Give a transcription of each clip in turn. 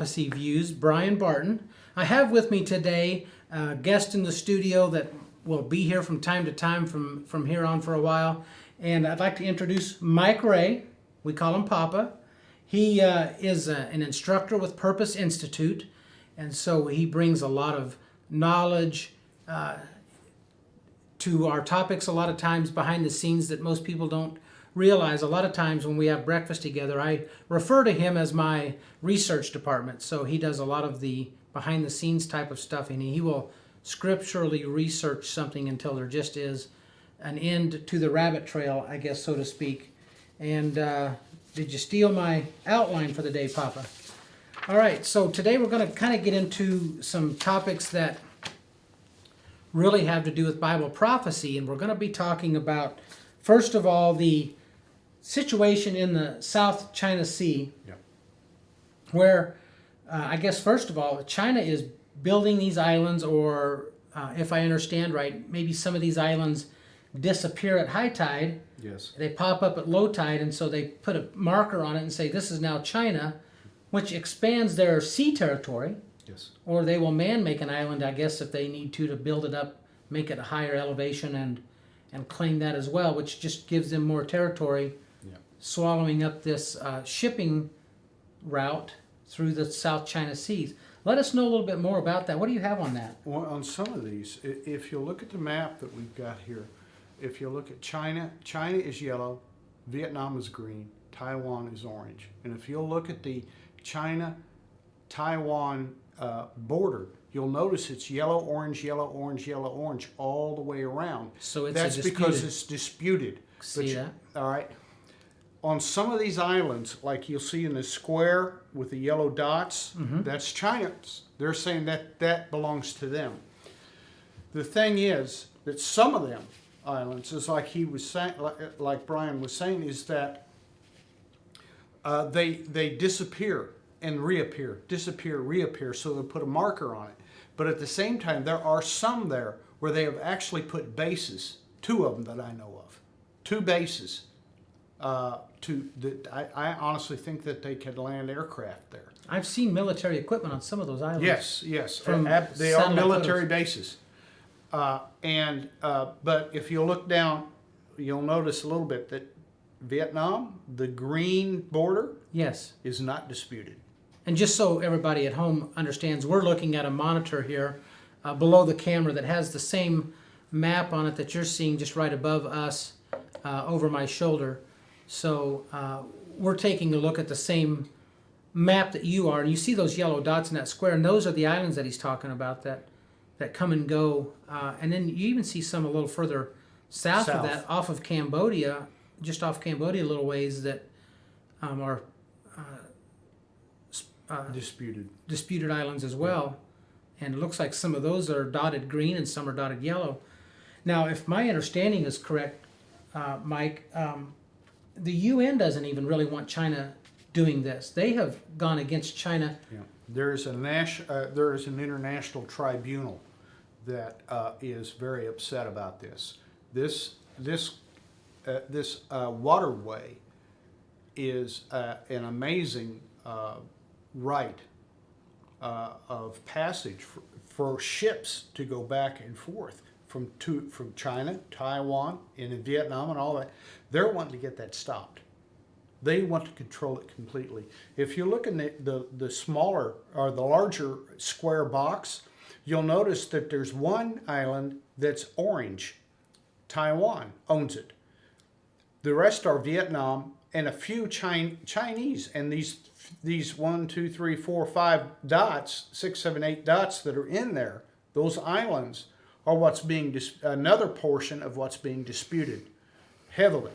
Prophecy Views, Brian Barton. I have with me today a guest in the studio that will be here from time to time from here on for a while. And I'd like to introduce Mike Ray. We call him Papa. He is an instructor with Purpose Institute, and so he brings a lot of knowledge to our topics a lot of times behind the scenes that most people don't realize. A lot of times when we have breakfast together, I refer to him as my research department. So he does a lot of the behind the scenes type of stuff, and he will scripturally research something until there just is an end to the rabbit trail, I guess, so to speak. And did you steal my outline for the day, Papa? All right, so today we're going to kind of get into some topics that really have to do with Bible prophecy, and we're going to be talking about, first of all, the situation in the South China Sea, where I guess first of all, China is building these islands, or if I understand right, maybe some of these islands disappear at high tide. Yes. They pop up at low tide, and so they put a marker on it and say this is now China, which expands their sea territory. Yes. Or they will make an island, I guess, if they need to build it up, make it a higher elevation and claim that as well, which just gives them more territory, swallowing up this shipping route through the South China Seas. Let us know a little bit more about that. What do you have on that? Well, on some of these, if you look at the map that we've got here, if you look at China, China is yellow, Vietnam is green, Taiwan is orange. And if you'll look at the China-Taiwan border, you'll notice it's yellow, orange, yellow, orange, yellow, orange all the way around. So it's That's because it's disputed. See that? All right. On some of these islands, like you'll see in the square with the yellow dots, that's China's. They're saying that belongs to them. The thing is that some of them islands, is like he was saying, like Brian was saying, is that they disappear and reappear, disappear, reappear. So they put a marker on it. But at the same time, there are some there where they have actually put bases. 2 of them that I know of, 2 bases. I honestly think that they could land aircraft there. I've seen military equipment on some of those islands. Yes. satellite They are military photos. bases. But if you look down, you'll notice a little bit that Vietnam, the green border, is not disputed. And just so everybody at home understands, we're looking at a monitor here below the camera that has the same map on it that you're seeing just right above us over my shoulder. So we're taking a look at the same map that you are, and you see those yellow dots in that square, and those are the islands that he's talking about that come and go. And then you even see some a little further south of that, off of Cambodia, just off Cambodia a little ways, that are disputed islands as well. And it looks like some of those are dotted green and some are dotted yellow. Now, if my understanding is correct, Mike, the UN doesn't even really want China doing this. They have gone against China. Yeah. There is an international tribunal that is very upset about this. This waterway is an amazing right of passage for ships to go back and forth from China, Taiwan, and in Vietnam and all that. They're wanting to get that stopped. They want to control it completely. If you look in the smaller or the larger square box, you'll notice that there's one island that's orange. Taiwan owns it. The rest are Vietnam and a few Chinese. And these 1, 2, 3, 4, 5 dots, 6, 7, 8 dots that are in there, those islands are what's being another portion of what's being disputed heavily.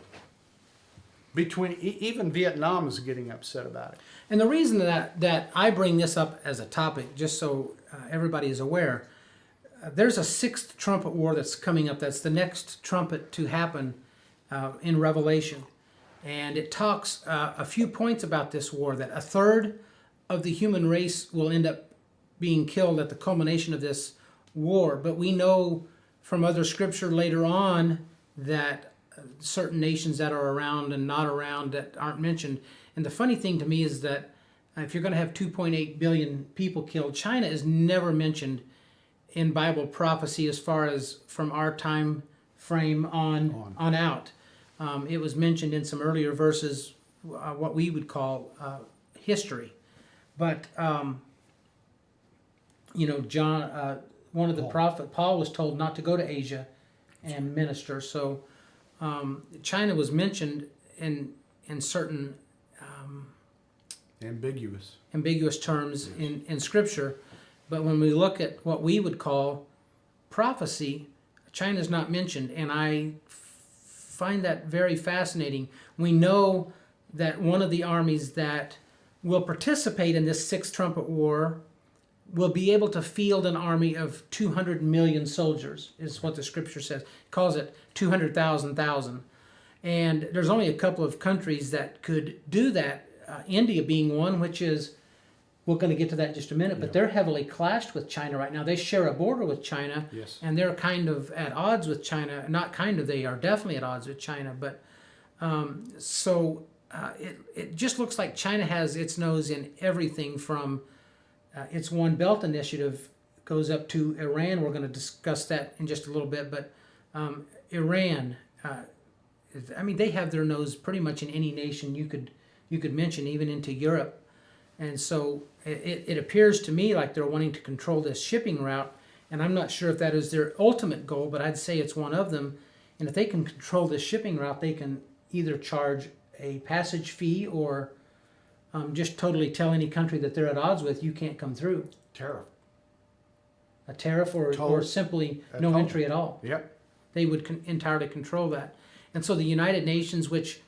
Even Vietnam is getting upset about it. And the reason that I bring this up as a topic, just so everybody is aware, there's a 6th trumpet war that's coming up. That's the next trumpet to happen in Revelation. And it talks a few points about this war, that 1/3 of the human race will end up being killed at the culmination of this war. But we know from other scripture later on that certain nations that are around and not around that aren't mentioned. And the funny thing to me is that if you're going to have 2.8 billion people killed, China is never mentioned in Bible prophecy as far as from our time frame on out. It was mentioned in some earlier verses, what we would call history. But, John, one of the prophet, Paul, was told not to go to Asia and minister. So China was mentioned in certain ambiguous terms in Scripture. But when we look at what we would call prophecy, China is not mentioned. And I find that very fascinating. We know that one of the armies that will participate in this sixth trumpet war will be able to field an army of 200 million soldiers, is what the Scripture says. It calls it 200,000. And there's only a couple of countries that could do that, India being one, which is, we're going to get to that in just a minute, but they're heavily clashed with China right now. They share a border with China, and they're kind of at odds with China. Not kind of, they are definitely at odds with China. But it just looks like China has its nose in everything from its One Belt Initiative goes up to Iran. We're going to discuss that in just a little bit. But Iran, they have their nose pretty much in any nation you could mention, even into Europe. And so it appears to me like they're wanting to control this shipping route, and I'm not sure if that is their ultimate goal, but I'd say it's one of them. And if they can control this shipping route, they can either charge a passage fee or just totally tell any country that they're at odds with, you can't come through. A tariff or simply no entry at all. Yep. They would entirely control that. And so the United Nations, which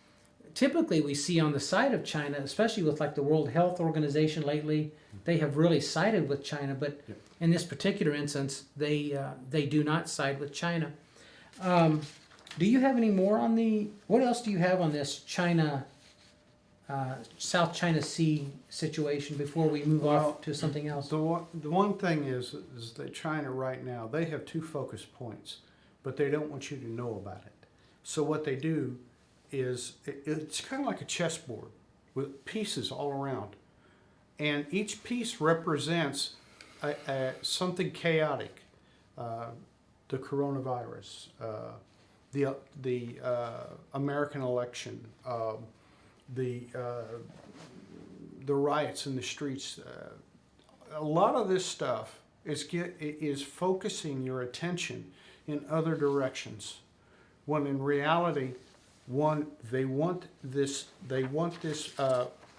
typically we see on the side of China, especially with like the World Health Organization lately, they have really sided with China. But in this particular instance, they do not side with China. Do you have any more on what else do you have on this China, South China Sea situation before we move off to something else? The one thing is that China right now, they have two focus points, but they don't want you to know about it. So what they do is it's kind of like a chessboard with pieces all around, and each piece represents something chaotic. The coronavirus, the American election, the riots in the streets. A lot of this stuff is focusing your attention in other directions, when in reality, they want this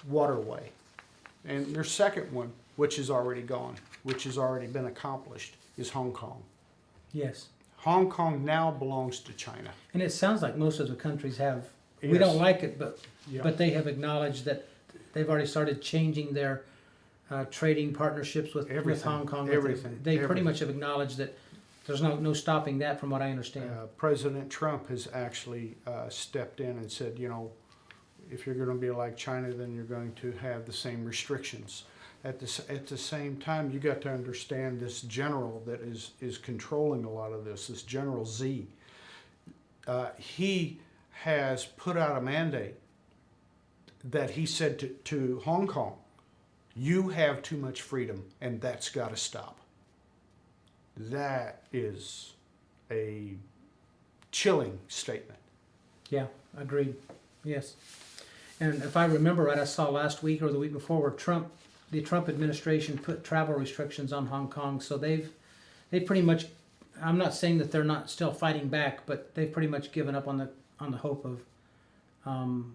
waterway, and their second one, which is already gone, which has already been accomplished, is Hong Kong. Yes. Hong Kong now belongs to China. And it sounds like most of the countries have. We don't like it, but they have acknowledged that they've already started changing their trading partnerships with Hong Kong. They pretty much have acknowledged that there's no stopping that, from what I understand. President Trump has actually stepped in and said, if you're going to be like China, then you're going to have the same restrictions. At the same time, you got to understand this general that is controlling a lot of this General Z. He has put out a mandate that he said to Hong Kong, you have too much freedom, and that's got to stop. That is a chilling statement. Yeah, agreed. Yes. And if I remember right, I saw last week or the week before where the Trump administration put travel restrictions on Hong Kong. So they pretty much, I'm not saying that they're not still fighting back, but they've pretty much given up on the hope of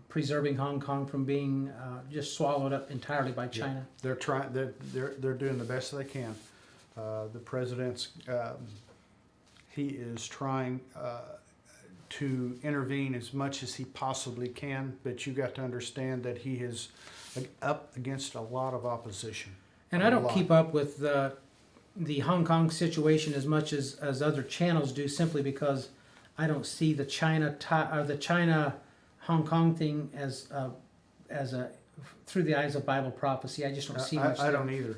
preserving Hong Kong from being just swallowed up entirely by China. Yeah. They're doing the best they can. The president's he is trying to intervene as much as he possibly can, but you got to understand that he is up against a lot of opposition. And I don't keep up with the Hong Kong situation as much as other channels do, simply because I don't see the China Hong Kong thing as through the eyes of Bible prophecy. I just don't see much. I don't either.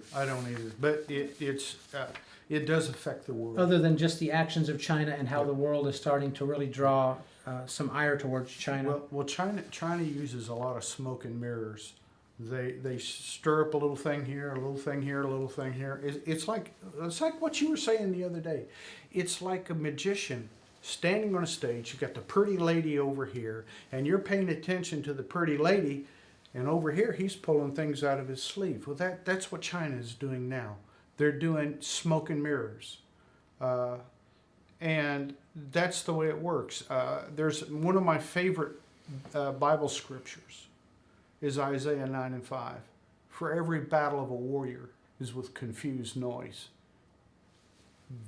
But it does affect the world. Other than just the actions of China and how the world is starting to really draw some ire towards China. Well, China uses a lot of smoke and mirrors They stir up a little thing here, a little thing here, a little thing here. It's like what you were saying the other day. It's like a magician standing on a stage. You got the pretty lady over here, and you're paying attention to the pretty lady, and over here he's pulling things out of his sleeve. Well, that's what China is doing now. They're doing smoke and mirrors, and that's the way it works. There's one of my favorite Bible scriptures is Isaiah 9 and 5. For every battle of a warrior is with confused noise.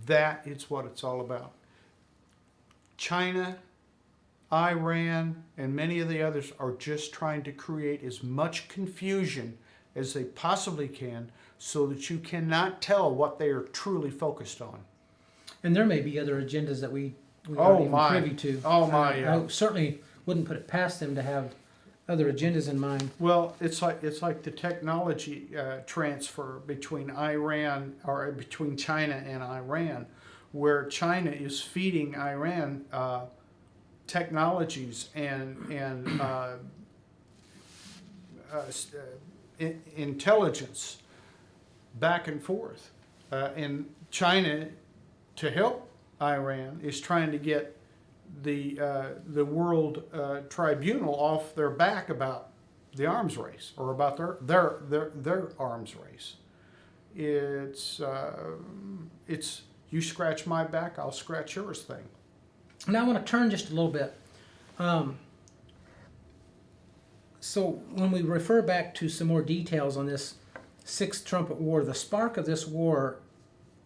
That is what it's all about. China, Iran, and many of the others are just trying to create as much confusion as they possibly can so that you cannot tell what they are truly focused on. And there may be other agendas that we aren't even privy to. I certainly wouldn't put it past them to have other agendas in mind. Well, it's like the technology transfer between between China and Iran, where China is feeding Iran technologies and intelligence back and forth, and China, to help Iran, is trying to get the world tribunal off their back about the arms race, or about their arms race. It's you scratch my back, I'll scratch yours thing. Now I want to turn just a little bit. So when we refer back to some more details on this Sixth Trumpet War, the spark of this war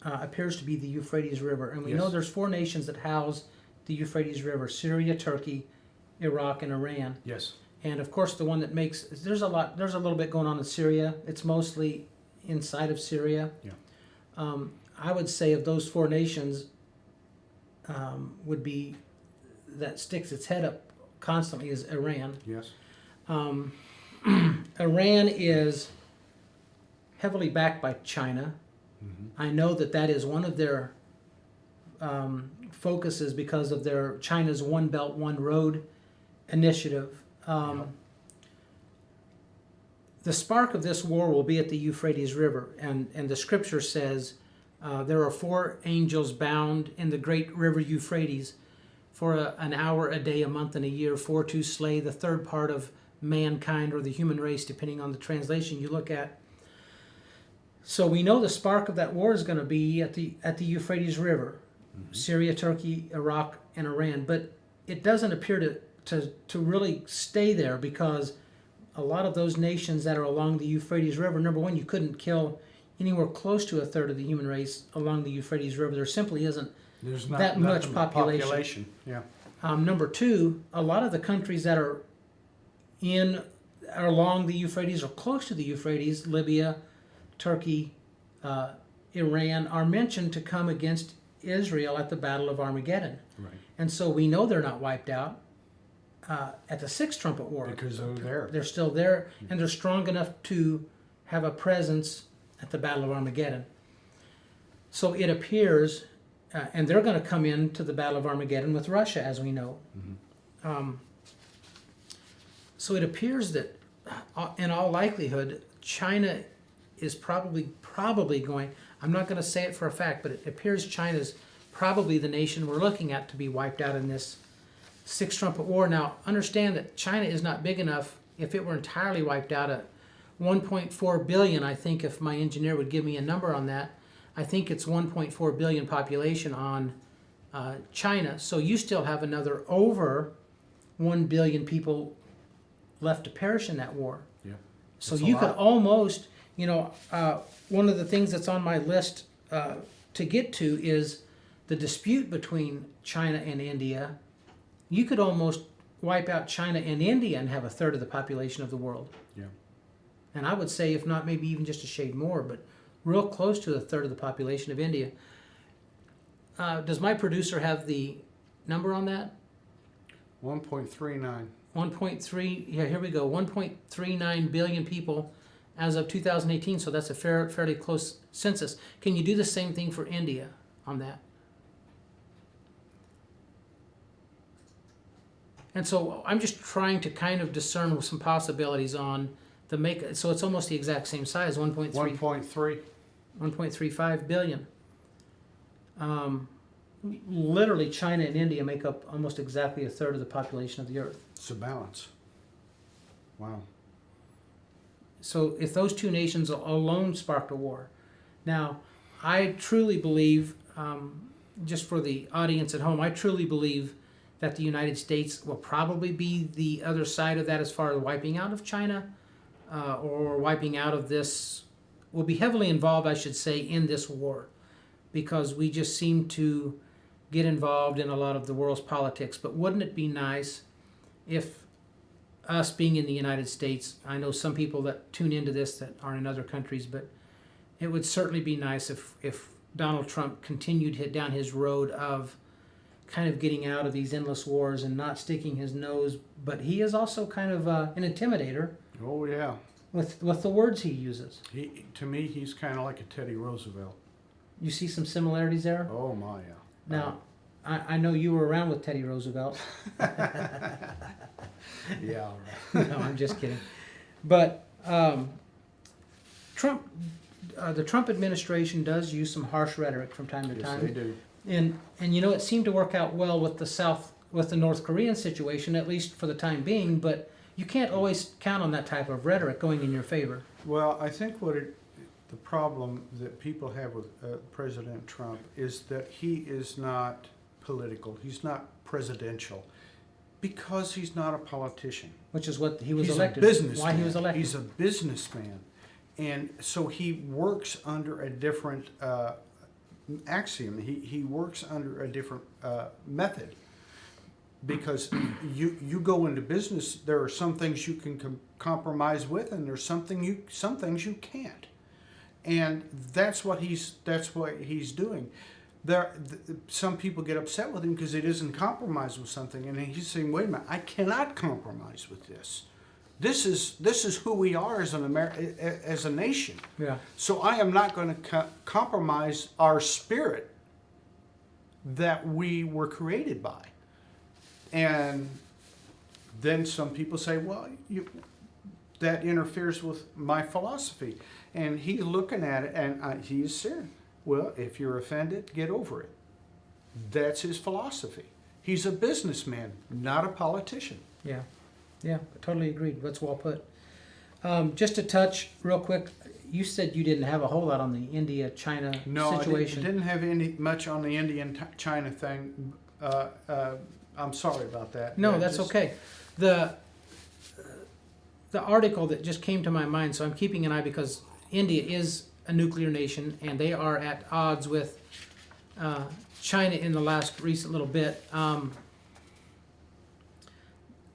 appears to be the Euphrates River, and we know there's 4 nations that house the Euphrates River: Syria, Turkey, Iraq, and Iran. Yes. And of course, the one that makes there's a little bit going on in Syria. It's mostly inside of Syria. Yeah. I would say of those 4 nations, would be that sticks its head up constantly is Iran. Yes. Iran is heavily backed by China. Mm-hmm. I know that is one of their focuses because of their China's One Belt, One Road initiative. The spark of this war will be at the Euphrates River, and the scripture says there are 4 angels bound in the great river Euphrates for an hour, a day, a month, and a year, for to slay the third part of mankind, or the human race, depending on the translation you look at. So we know the spark of that war is going to be at the Euphrates River, mm-hmm. Syria, Turkey, Iraq, and Iran. But it doesn't appear to really stay there, because a lot of those nations that are along the Euphrates River, number one, you couldn't kill anywhere close to a third of the human race along the Euphrates River. There simply isn't that much population. Yeah. Number two, a lot of the countries that are along the Euphrates or close to the Euphrates, Libya, Turkey, Iran, are mentioned to come against Israel at the Battle of Armageddon. Right. And so we know they're not wiped out at the Sixth Trumpet War. Because they're there. They're still there, and they're strong enough to have a presence at the Battle of Armageddon. So it appears, and they're going to come into the Battle of Armageddon with Russia, as we know. Mm-hmm. So it appears that, in all likelihood, China is probably going, I'm not going to say it for a fact, but it appears China's probably the nation we're looking at to be wiped out in this Sixth Trumpet War. Now, understand that China is not big enough. If it were entirely wiped out at 1.4 billion, I think, if my engineer would give me a number on that, I think it's 1.4 billion population on China. So you still have another over 1 billion people left to perish in that war. Yeah. So you could almost, one of the things that's on my list to get to is the dispute between China and India. You could almost wipe out China and India and have a third of the population of the world. Yeah. And I would say, if not maybe even just a shade more, but real close to a third of the population of India. Does my producer have the number on that? 1.39. 1.3, yeah, here we go, 1.39 billion people as of 2018, so that's a fairly close census. Can you do the same thing for India on that? And so I'm just trying to kind of discern some possibilities on So it's almost the exact same size, 1.3. 1.35 billion. Literally, China and India make up almost exactly a third of the population of the Earth. It's a balance. Wow. So if those two nations alone sparked a war. Now, I truly believe, just for the audience at home, I truly believe that the United States will probably be the other side of that as far as wiping out of China, or wiping out of this, will be heavily involved, I should say, in this war, because we just seem to get involved in a lot of the world's politics. But wouldn't it be nice if us being in the United States, I know some people that tune into this that are in other countries, but it would certainly be nice if Donald Trump continued down his road of kind of getting out of these endless wars and not sticking his nose. But he is also kind of an intimidator. Oh yeah. With the words he uses. To me, he's kind of like a Teddy Roosevelt. You see some similarities there? Oh my, yeah. Now, I know you were around with Teddy Roosevelt. Yeah. No, I'm just kidding. But Trump, the Trump administration does use some harsh rhetoric from time to Yes, time. they do. And it seemed to work out well with the North Korean situation, at least for the time being. But you can't always count on that type of rhetoric going in your favor. Well, I think the problem that people have with President Trump is that he is not political. He's not presidential because he's not a politician. Which is what he was He's elected. a businessman. Why he was elected. He's a businessman. And so he works under a different axiom. He works under a different method. Because you go into business, there are some things you can compromise with, and there's some things you can't, and that's what he's doing. Some people get upset with him because he doesn't compromise with something, and he's saying, "Wait a minute, I cannot compromise with this. This is who we are as as a nation. Yeah. So I am not going to compromise our spirit that we were created by." And then some people say, well, that interferes with my philosophy. And he's looking at it, and he's saying, well, if you're offended, get over it. That's his philosophy. He's a businessman, not a politician. Yeah, totally agreed. That's well put. Just to touch real quick, you said you didn't have a whole lot on the India-China situation. No, I didn't have much on the Indian-China thing. I'm sorry about that. No, that's okay. The article that just came to my mind, so I'm keeping an eye because India is a nuclear nation and they are at odds with China in the recent little bit.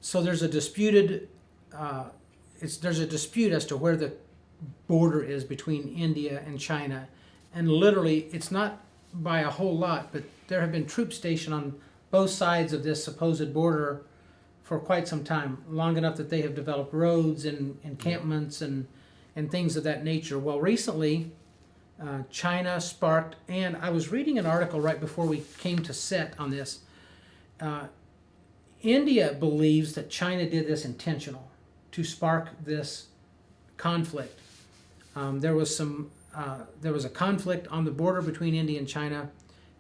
So there's a disputed there's a dispute as to where the border is between India and China, and literally it's not by a whole lot, but there have been troops stationed on both sides of this supposed border for quite some time, long enough that they have developed roads and encampments and things of that nature. Well, recently, China sparked, and I was reading an article right before we came to set on this. India believes that China did this intentional to spark this conflict. There was a conflict on the border between India and China,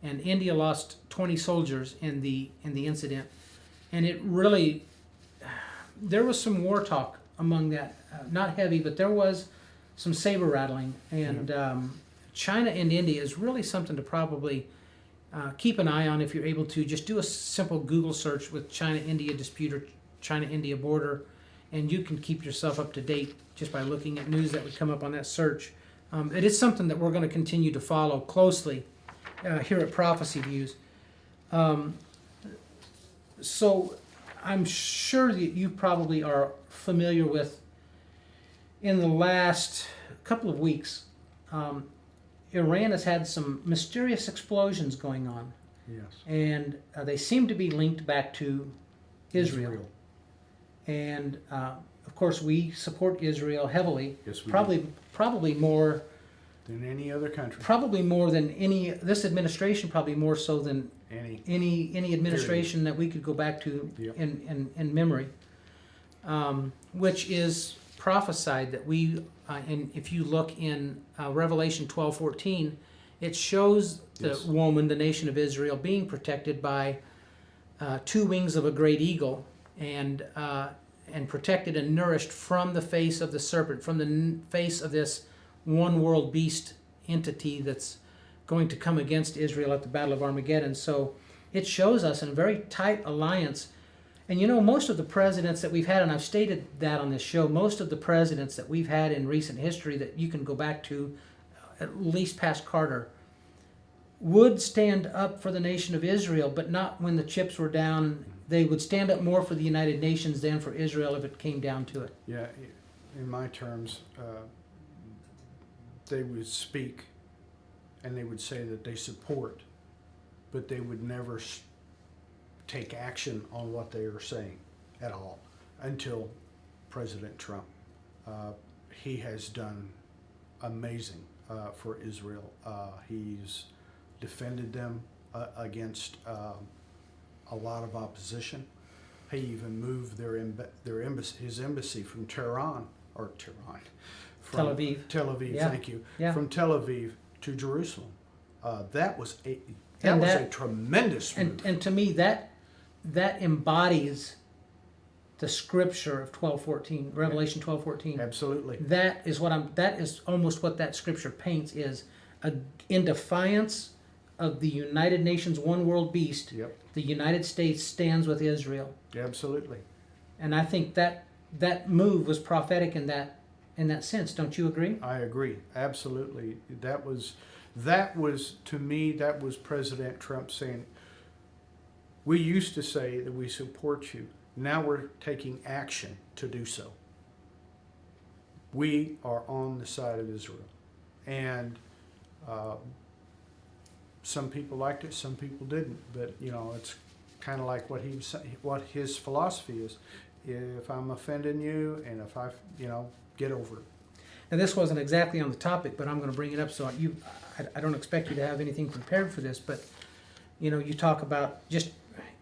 and India lost 20 soldiers in the incident, and it really, there was some war talk among that, not heavy, but there was some saber rattling, and China and India is really something to probably keep an eye on if you're able to. Just do a simple Google search with China-India dispute or China-India border, and you can keep yourself up to date just by looking at news that would come up on that search. It is something that we're going to continue to follow closely here at Prophecy Views. So I'm sure that you probably are familiar with, in the last couple of weeks, Iran has had some mysterious explosions going on. Yes. And they seem to be linked back to Israel. And of course we support Israel heavily. Yes, we probably more than any other country. Probably more than this administration, probably more so than any administration that we could go back to Yep. in memory, which is prophesied that we, and if you look in Revelation 12:14, it shows the Yes. woman, the nation of Israel, being protected by two wings of a great eagle, and protected and nourished from the face of the serpent, from the face of this one world beast entity that's going to come against Israel at the Battle of Armageddon. So it shows us in a very tight alliance. And you know, most of the presidents that we've had, and I've stated that on this show, most of the presidents that we've had in recent history that you can go back to, at least past Carter, would stand up for the nation of Israel, but not when the chips were down. They would stand up more for the United Nations than for Israel if it came down to it. Yeah, in my terms, they would speak and they would say that they support, but they would never take action on what they are saying at all until President Trump. He has done amazing for Israel. He's defended them against a lot of opposition. He even moved his embassy from Tel Aviv. Tel Aviv, Yeah. thank you. Yeah. From Tel Aviv to Jerusalem. That was a And tremendous move. And to me, that embodies the scripture of 12:14, Revelation 12:14. Absolutely. That is almost what that scripture paints, is in defiance of the United Nations one world beast. Yep. The United States stands with Israel. Absolutely. And I think that move was prophetic in that sense. Don't you agree? I agree. Absolutely. That was to me, that was President Trump saying, we used to say that we support you. Now we're taking action to do so. We are on the side of Israel. And some people liked it, some people didn't. But, you know, it's kind of like what his philosophy is. If I'm offending you, and if get over it. And this wasn't exactly on the topic, but I'm going to bring it up. So I don't expect you to have anything prepared for this, but you know, you talk about just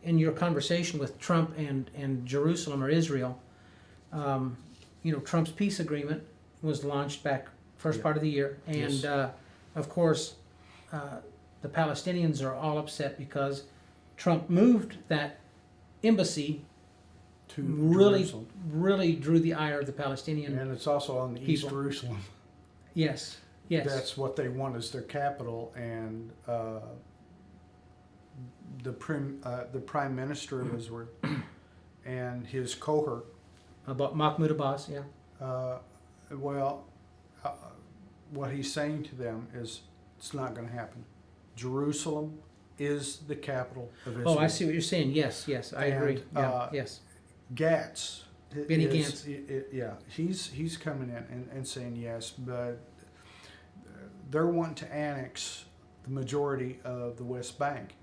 in your conversation with Trump and Jerusalem or Israel. You know, Trump's peace agreement was launched back first part of the year, and Yes. Of course, the Palestinians are all upset because Trump moved that embassy. To Really, Jerusalem. really drew the ire of the Palestinian. And it's also on the East people. Jerusalem. Yes, yes. That's what they want as their capital, and the prime minister of Israel and his cohort. About Mahmoud Abbas, yeah. What he's saying to them is, it's not going to happen. Jerusalem is the capital of Israel. Oh, I see what you're saying. Yes, I agree. Yeah, yes. Gantz. Benny Gantz. He's coming in and saying yes, but they're wanting to annex the majority of the West Bank.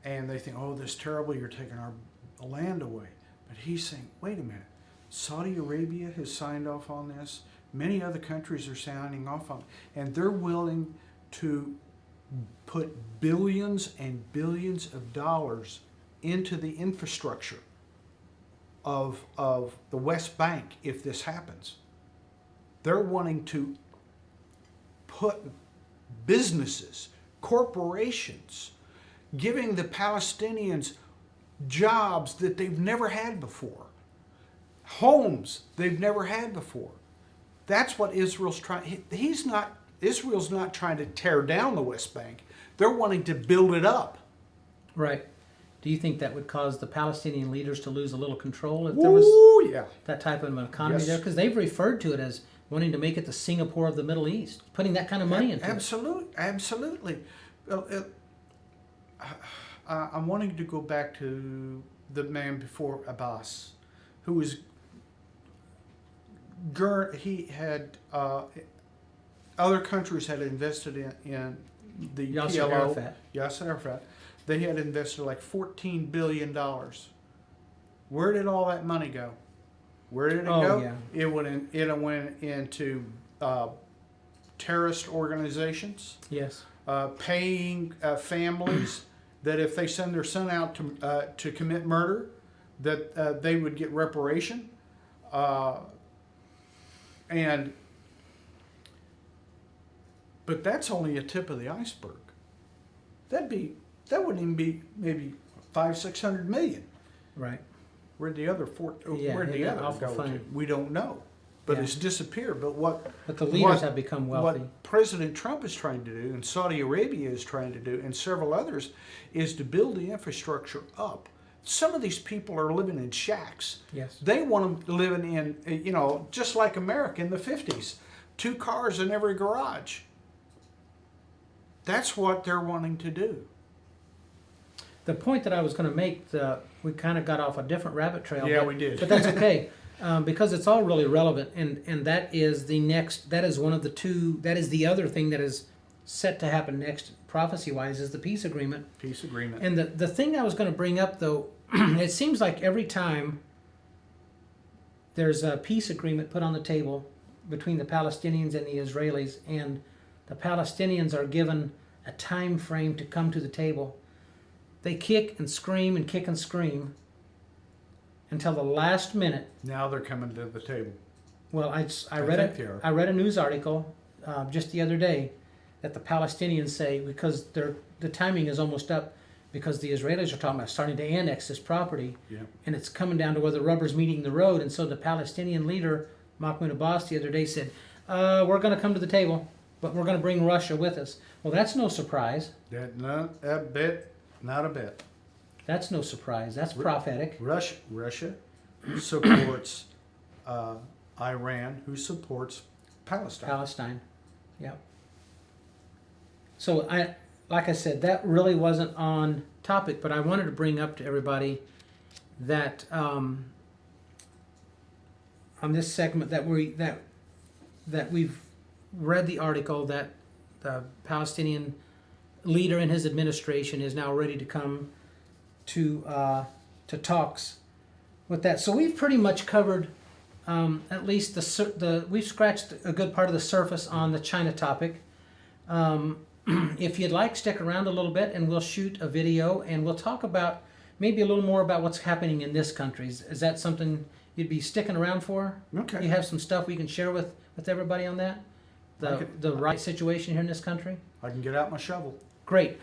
And they think, oh, this is terrible, you're taking our land away. But he's saying, wait a minute, Saudi Arabia has signed off on this. Many other countries are signing off on it. And they're willing to put billions and billions of dollars into the infrastructure of the West Bank if this happens. They're wanting to put businesses, corporations, giving the Palestinians jobs that they've never had before, homes they've never had before. That's what Israel's trying. Israel's not trying to tear down the West Bank. They're wanting to build it up. Right. Do you think that would cause the Palestinian leaders to lose a little control if there was that type of an economy there? Because they've referred to it as wanting to make it the Singapore of the Middle East, putting that kind of money into it. Absolutely. I'm wanting to go back to the man before Abbas, who was he had other countries had invested in the Yasser PLO. Arafat. Yasser Arafat. They had invested like $14 billion. Where did all that money go? Where did it go? Yeah. It went into terrorist organizations. Yes. Paying families that if they send their son out to commit murder, that they would get reparation. And but that's only a tip of the iceberg. That wouldn't even be maybe 500-600 million. Right. Where'd the other Yeah, where'd the isn't that other awful go funny? to? We don't know. But Yeah. it's disappeared. But what But the leaders have become wealthy. What President Trump is trying to do, and Saudi Arabia is trying to do, and several others, is to build the infrastructure up. Some of these people are living in shacks. Yes. They want them living in, just like America in the 50s, 2 cars in every garage. That's what they're wanting to do. The point that I was going to make, we kind of got off a different rabbit trail. Yeah, but, we did. But that's okay, because it's all really relevant, and that is that is one of the two, that is the other thing that is set to happen next, prophecy-wise, is the peace agreement. Peace agreement. And the thing I was going to bring up, though, it seems like every time there's a peace agreement put on the table between the Palestinians and the Israelis, and the Palestinians are given a time frame to come to the table, they kick and scream and kick and scream until the last minute. Now they're coming to the table. Well, I think they are. read a news article just the other day that the Palestinians say, because the timing is almost up, because the Israelis are talking about starting to annex this property, Yeah. and it's coming down to where the rubber's meeting the road. And so the Palestinian leader, Mahmoud Abbas, the other day said, we're going to come to the table, but we're going to bring Russia with us. Well, that's no surprise. Not a bit. Not a bit. That's no surprise. That's prophetic. Russia supports Iran, who supports Palestine. Yeah. So like I said, that really wasn't on topic, but I wanted to bring up to everybody that on this segment that we've read the article that the Palestinian leader and his administration is now ready to come to talks with that. So we've pretty much covered at least we've scratched a good part of the surface on the China topic. If you'd like, stick around a little bit and we'll shoot a video and we'll talk about maybe a little more about what's happening in this country. Is that something you'd be sticking around for? Okay. You have some stuff we can share with everybody on that? The right situation here in this country? I can get out my shovel. Great.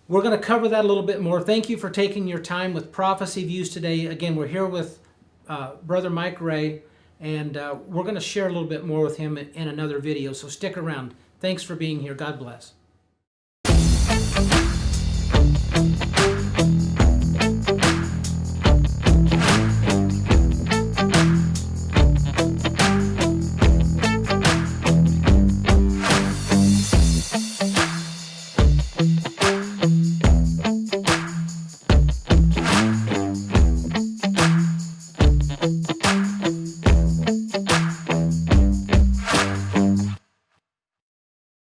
We're going to cover that a little bit more. Thank you for taking your time with Prophecy Views today. Again, we're here with Brother Mike Ray, and we're going to share a little bit more with him in another video, so stick around. Thanks for being here. God bless.